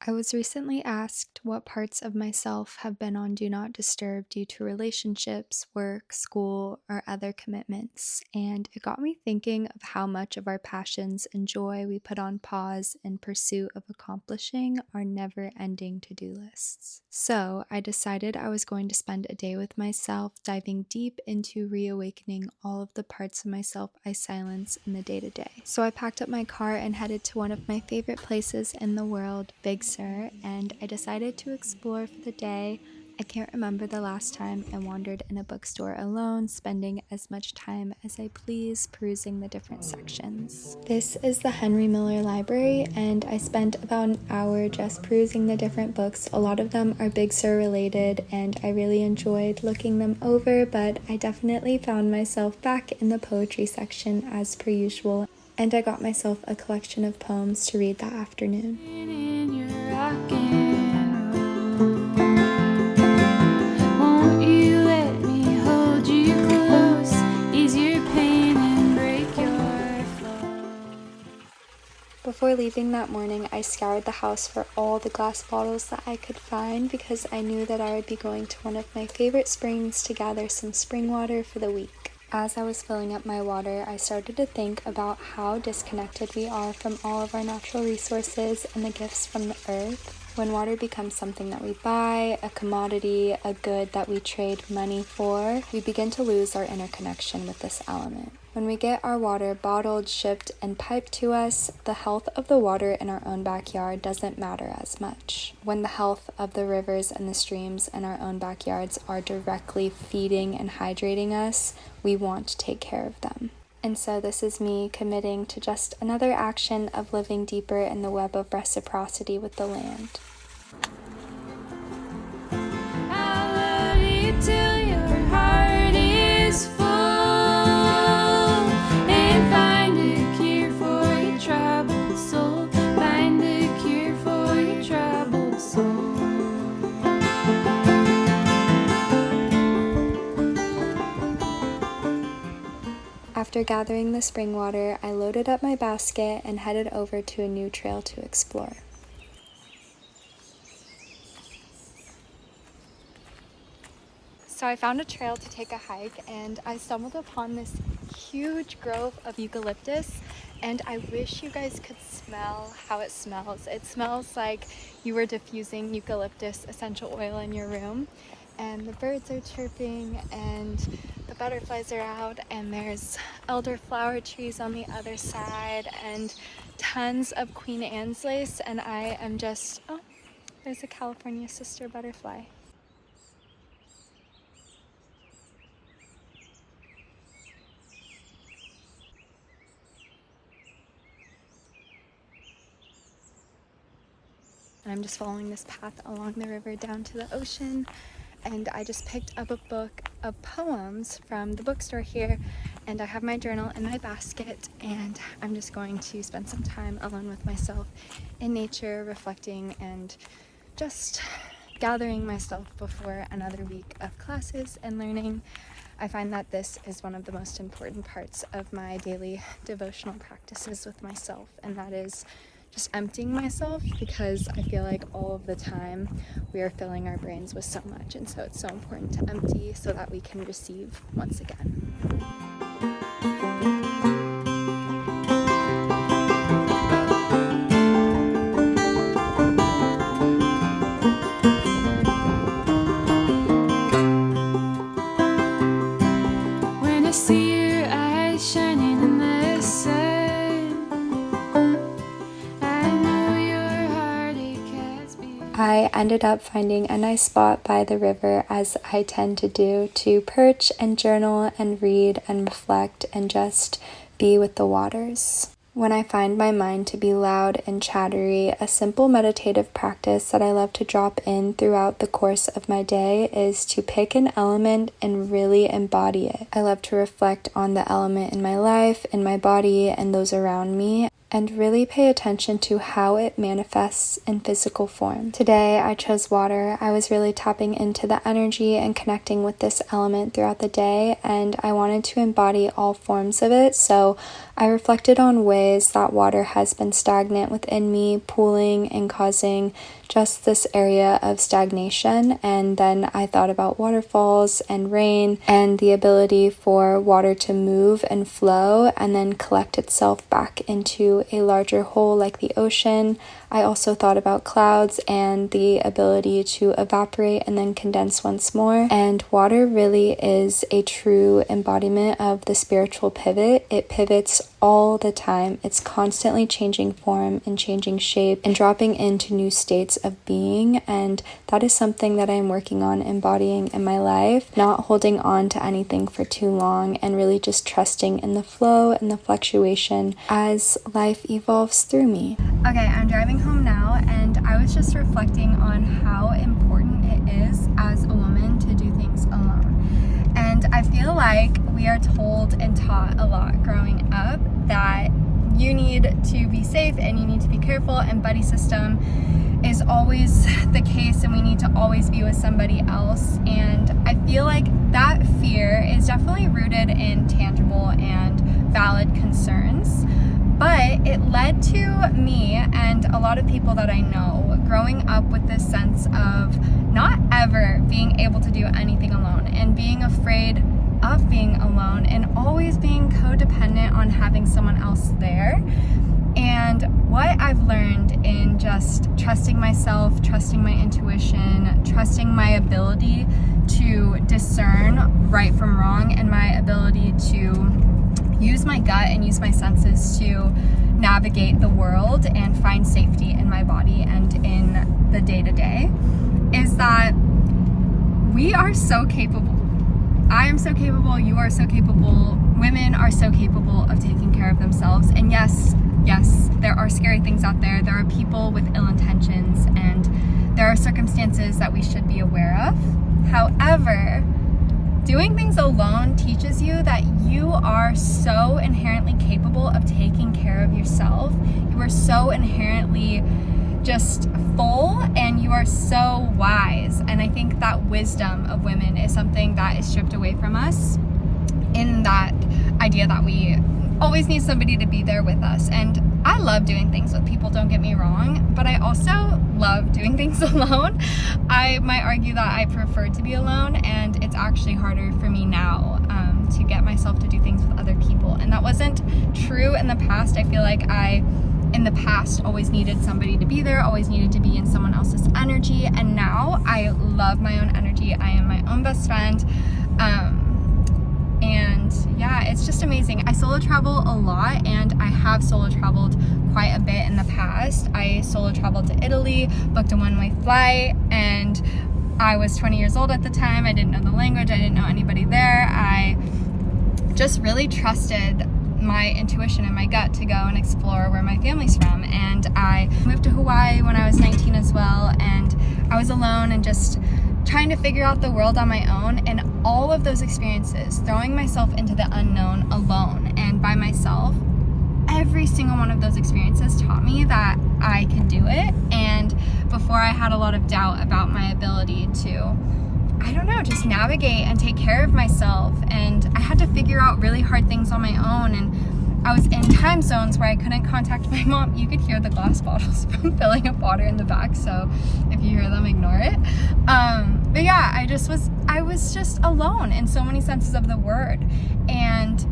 I was recently asked what parts of myself have been on Do Not Disturb due to relationships, work, school, or other commitments, and it got me thinking of how much of our passions and joy we put on pause in pursuit of accomplishing our never-ending to-do lists. So I decided I was going to spend a day with myself, diving deep into reawakening all of the parts of myself I silence in the day-to-day. So I packed up my car and headed to one of my favorite places in the world, Big Sur, and I decided to explore for the day. I can't remember the last time I wandered in a bookstore alone, spending as much time as I please perusing the different sections. This is the Henry Miller Library, and I spent about an hour just perusing the different books. A lot of them are Big Sur related, and I really enjoyed looking them over, but I definitely found myself back in the poetry section as per usual, and I got myself a collection of poems to read that afternoon. Before leaving that morning, I scoured the house for all the glass bottles that I could find because I knew that I would be going to one of my favorite springs to gather some spring water for the week. As I was filling up my water, I started to think about how disconnected we are from all of our natural resources and the gifts from the earth. When water becomes something that we buy, a commodity, a good that we trade money for, we begin to lose our inner connection with this element. When we get our water bottled, shipped, and piped to us, the health of the water in our own backyard doesn't matter as much. When the health of the rivers and the streams in our own backyards are directly feeding and hydrating us, we want to take care of them. And so this is me committing to just another action of living deeper in the web of reciprocity with the land. I love you till your heart is full, and find a cure for your troubled soul. Find a cure for your troubled soul. After gathering the spring water, I loaded up my basket and headed over to a new trail to explore. So I found a trail to take a hike, and I stumbled upon this huge grove of eucalyptus, and I wish you guys could smell how it smells. It smells like you were diffusing eucalyptus essential oil in your room, and the birds are chirping and the butterflies are out, and there's elderflower trees on the other side and tons of Queen Anne's lace, and I am just, oh, there's a California sister butterfly. And I'm just following this path along the river down to the ocean, and I just picked up a book of poems from the bookstore here, and I have my journal in my basket, and I'm just going to spend some time alone with myself in nature, reflecting and just gathering myself before another week of classes and learning. I find that this is one of the most important parts of my daily devotional practices with myself, and that is just emptying myself, because I feel like all of the time we are filling our brains with so much, and so it's so important to empty so that we can receive once again. When I see your eyes shining in the sun, I know your heartache has been. I ended up finding a nice spot by the river, as I tend to do, to perch and journal and read and reflect and just be with the waters. When I find my mind to be loud and chattery, a simple meditative practice that I love to drop in throughout the course of my day is to pick an element and really embody it. I love to reflect on the element in my life, in my body, and those around me, and really pay attention to how it manifests in physical form. Today, I chose water. I was really tapping into the energy and connecting with this element throughout the day, and I wanted to embody all forms of it, so I reflected on ways that water has been stagnant within me, pooling and causing just this area of stagnation. And then I thought about waterfalls and rain and the ability for water to move and flow and then collect itself back into a larger whole like the ocean. I also thought about clouds and the ability to evaporate and then condense once more. And water really is a true embodiment of the spiritual pivot. It pivots all the time. It's constantly changing form and changing shape and dropping into new states of being. And that is something that I'm working on embodying in my life, not holding on to anything for too long and really just trusting in the flow and the fluctuation as life evolves through me. Okay, I'm driving home now, and I was just reflecting on how important it is as a woman to do things alone. And I feel like we are told and taught a lot growing up that you need to be safe and you need to be careful, and buddy system is always the case, and we need to always be with somebody else. And I feel like that fear is definitely rooted in tangible and valid concerns. But it led to me and a lot of people that I know growing up with this sense of not ever being able to do anything alone and being afraid of being alone and always being codependent on having someone else there. And what I've learned in just trusting myself, trusting my intuition, trusting my ability to discern right from wrong, and my ability to use my gut and use my senses to navigate the world and find safety in my body and in the day-to-day, is that we are so capable. I am so capable, you are so capable, women are so capable of taking care of themselves. And yes, there are scary things out there. There are people with ill intentions, and there are circumstances that we should be aware of. However, doing things alone teaches you that you are so inherently capable of taking care of yourself. You are so inherently just full, and you are so wise. And I think that wisdom of women is something that is stripped away from us, in that idea that we always need somebody to be there with us. And I love doing things with people, don't get me wrong, but I also love doing things alone. I might argue that I prefer to be alone, and it's actually harder for me now to get myself to do things with other people. And that wasn't true in the past. I feel like in the past, always needed somebody to be there, always needed to be in someone else's energy. And now I love my own energy. I am my own best friend. And yeah, it's just amazing. I solo travel a lot, and I have solo traveled quite a bit in the past. I solo traveled to Italy, booked a one-way flight, and I was 20 years old at the time. I didn't know the language. I didn't know anybody there. I just really trusted my intuition and my gut to go and explore where my family's from. And I moved to Hawaii when I was 19 as well, and I was alone and just trying to figure out the world on my own. And all of those experiences, throwing myself into the unknown alone and by myself, every single one of those experiences taught me that I could do it. And before, I had a lot of doubt about my ability to, just navigate and take care of myself. And I had to figure out really hard things on my own. And I was in time zones where I couldn't contact my mom. You could hear the glass bottles from filling up water in the back, so if you hear them, ignore it. But yeah, I was just alone in so many senses of the word. And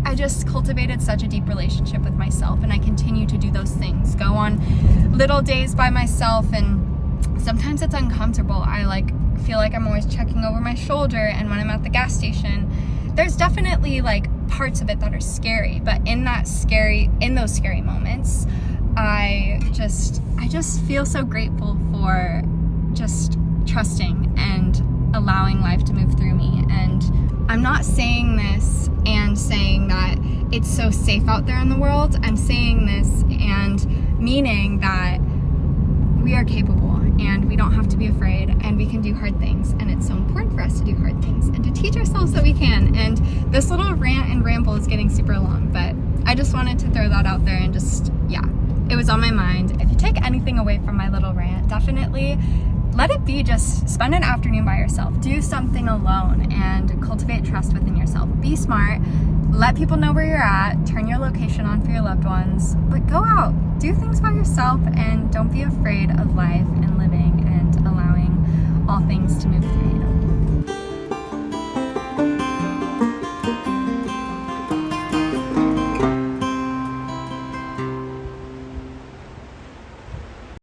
I just cultivated such a deep relationship with myself, and I continue to do those things. Go on little days by myself, and sometimes it's uncomfortable. I feel like I'm always checking over my shoulder, and when I'm at the gas station, there's definitely parts of it that are scary, but in those scary moments, I just feel so grateful for just trusting and allowing life to move through me. And I'm not saying this and saying that it's so safe out there in the world. I'm saying this and meaning that we are capable and we don't have to be afraid and we can do hard things, and it's so important for us to do hard things and to teach ourselves that we can. And this little rant and ramble is getting super long, but I just wanted to throw that out there and just, yeah, it was on my mind. If you take anything away from my little rant, definitely let it be just spend an afternoon by yourself. Do something alone and cultivate trust within yourself. Be smart. Let people know where you're at. Turn your location on for your loved ones. But go out. Do things by yourself and don't be afraid of life and living and allowing all things to move through you.